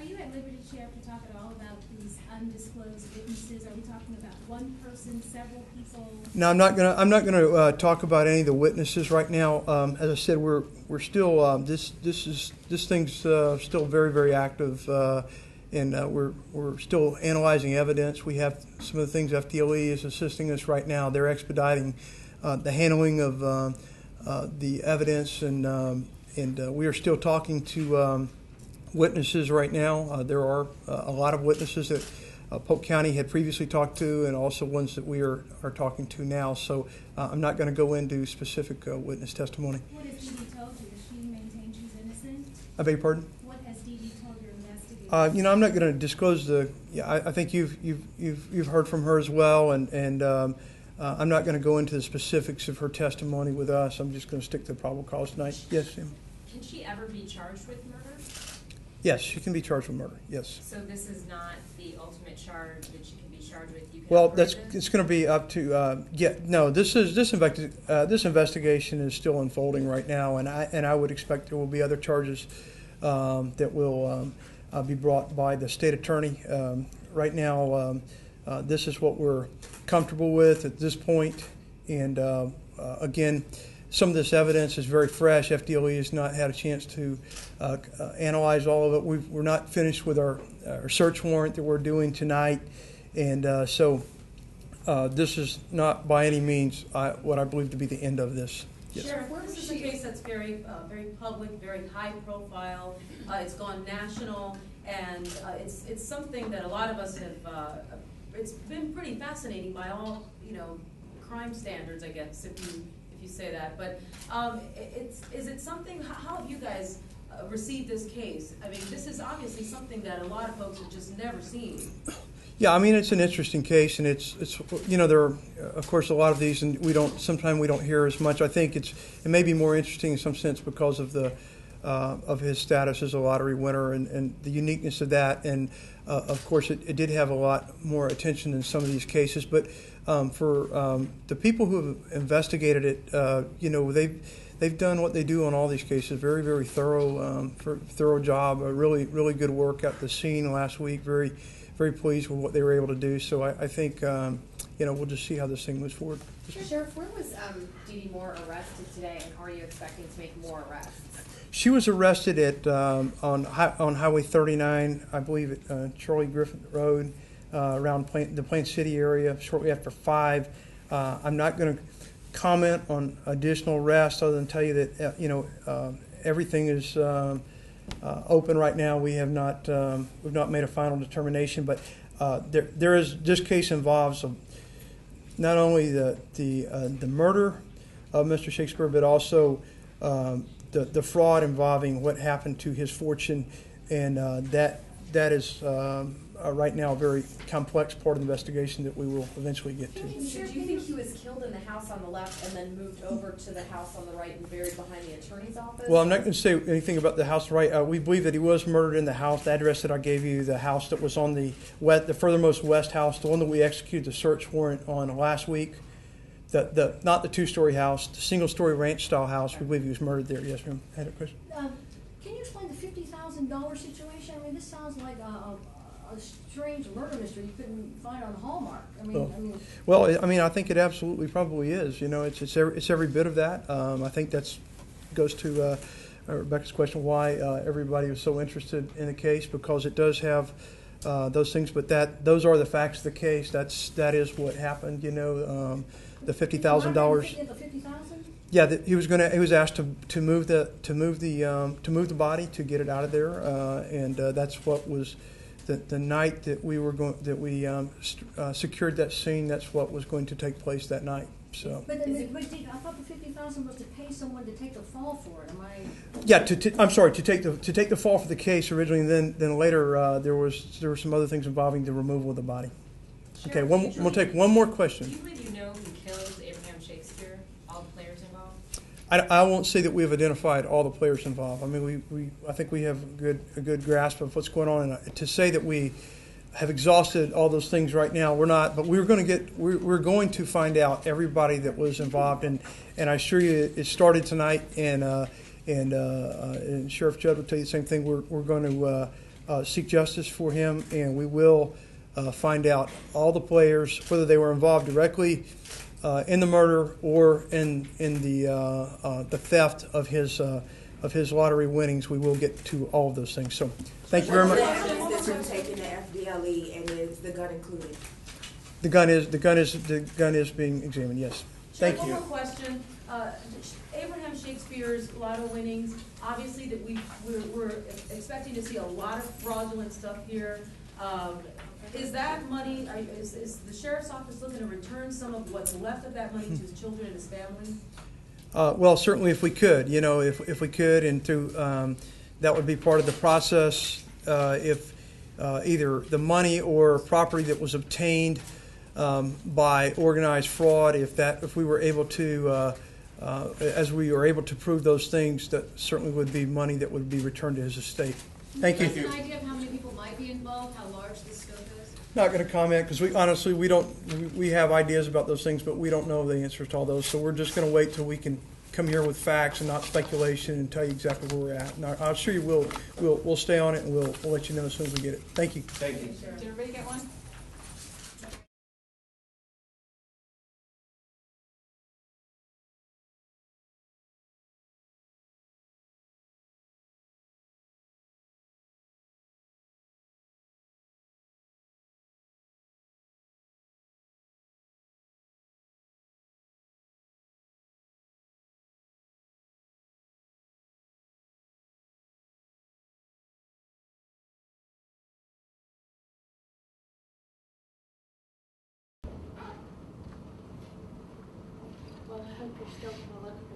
Are you at liberty, Sheriff, to talk at all about these undisclosed witnesses? Are we talking about one person, several people? No, I'm not gonna talk about any of the witnesses right now. As I said, we're still this thing's still very, very active, and we're still analyzing evidence. We have some of the things FDLE is assisting us right now. They're expediting the handling of the evidence, and we are still talking to witnesses right now. There are a lot of witnesses that Polk County had previously talked to, and also ones that we are talking to now. So I'm not going to go into specific witness testimony. What has Dee Dee told you? Does she maintain she's innocent? I beg your pardon? What has Dee Dee told your investigators? I'm not going to disclose the. Yeah, I think you've heard from her as well, and I'm not going to go into the specifics of her testimony with us. I'm just going to stick to the probable cause tonight. Yes, Sam? Can she ever be charged with murder? Yes, she can be charged with murder. Yes. So this is not the ultimate charge that she can be charged with. You can Well, it's going to be up to. No. This investigation is still unfolding right now, and I would expect there will be other charges that will be brought by the state attorney. Right now, this is what we're comfortable with at this point, and again. Some of this evidence is very fresh. FDLE has not had a chance to analyze all of it. We're not finished with our search warrant that we're doing tonight. And so this is not by any means what I believe to be the end of this. Yes. Sheriff, this is a case that's very public, very high profile. It's gone national, and it's something that a lot of us have, it's been pretty fascinating by all, crime standards, I guess, if you say that, but is it something, how have you guys received this case? I mean, this is obviously something that a lot of folks have just never seen. Yeah, I mean, it's an interesting case, and it's there are, of course, a lot of these, and sometimes we don't hear as much. I think it may be more interesting in some sense because of the of his status as a lottery winner and the uniqueness of that, and of course, it did have a lot more attention than some of these cases, but for the people who have investigated it, they've done what they do on all these cases. Very, very thorough job. Really, really good work at the scene last week. Very, very pleased with what they were able to do. So I think we'll just see how this thing moves forward. Sure. Sheriff, where was Dee Dee Moore arrested today, and are you expecting to make more arrests? She was arrested at on Highway 39, I believe, at Charlie Griffin Road. Around the Plain City area shortly after 5. I'm not going to comment on additional arrests other than tell you that everything is open right now. We've not made a final determination, but this case involves not only the murder of Mr. Shakespeare, but also the fraud involving what happened to his fortune, and that is. Right now, a very complex part of the investigation that we will eventually get to. So do you think he was killed in the house on the left and then moved over to the house on the right and buried behind the attorney's office? Well, I'm not going to say anything about the house on the right. We believe that he was murdered in the house. The address that I gave you, the house that was on the furthermost west house, the one that we executed the search warrant on last week, not the two-story house, the single-story ranch-style house. We believe he was murdered there. Yes, ma'am. I had a question. Can you explain the $50,000 situation? I mean, this sounds like a strange murder mystery you couldn't find on Hallmark. I think it absolutely probably is. It's every bit of that. I think that goes to Rebecca's question why everybody was so interested in the case, because it does have those things. But those are the facts of the case. That is what happened. The $50,000. $50,000? Yeah, he was asked to move the body to get it out of there, and that's what was. The night that we secured that scene, that's what was going to take place that night. So. But I thought the $50,000 was to pay someone to take the fall for it. Am I? Yeah, I'm sorry, to take the fall for the case originally, and then later there were some other things involving the removal of the body. Sure. Okay, we'll take one more question. Do you believe you know who killed Abraham Shakespeare? All the players involved? I won't say that we have identified all the players involved. I mean, I think we have a good grasp of what's going on. And to say that we have exhausted all those things right now, we're not. But we're going to find out everybody that was involved, and I assure you, it started tonight. And Sheriff Judd will tell you the same thing. We're going to seek justice for him, and we will find out all the players, whether they were involved directly in the murder or in the theft of his lottery winnings. We will get to all of those things. So, thank you very much. That's been taken to FDLE, and is the gun included? The gun is being examined. Yes. Thank you. One more question. Abraham Shakespeare's lotto winnings, obviously that we're expecting to see a lot of fraudulent stuff here. Is that money, is the sheriff's office looking to return some of what's left of that money to his children and his family? Well, certainly if we could, if we could, and through that would be part of the process. If either the money or property that was obtained by organized fraud, if we were able to, as we were able to prove those things, that certainly would be money that would be returned to his estate. Thank you. Can you give us an idea of how many people might be involved, how large the scope is? Not going to comment because we have ideas about those things, but we don't know the answers to all those. So we're just going to wait till we can come here with facts and not speculation and tell you exactly where we're at. And I'll assure you we'll stay on it, and we'll let you know as soon as we get it. Thank you. Thank you. Did everybody get one? Well, I hope you're still full of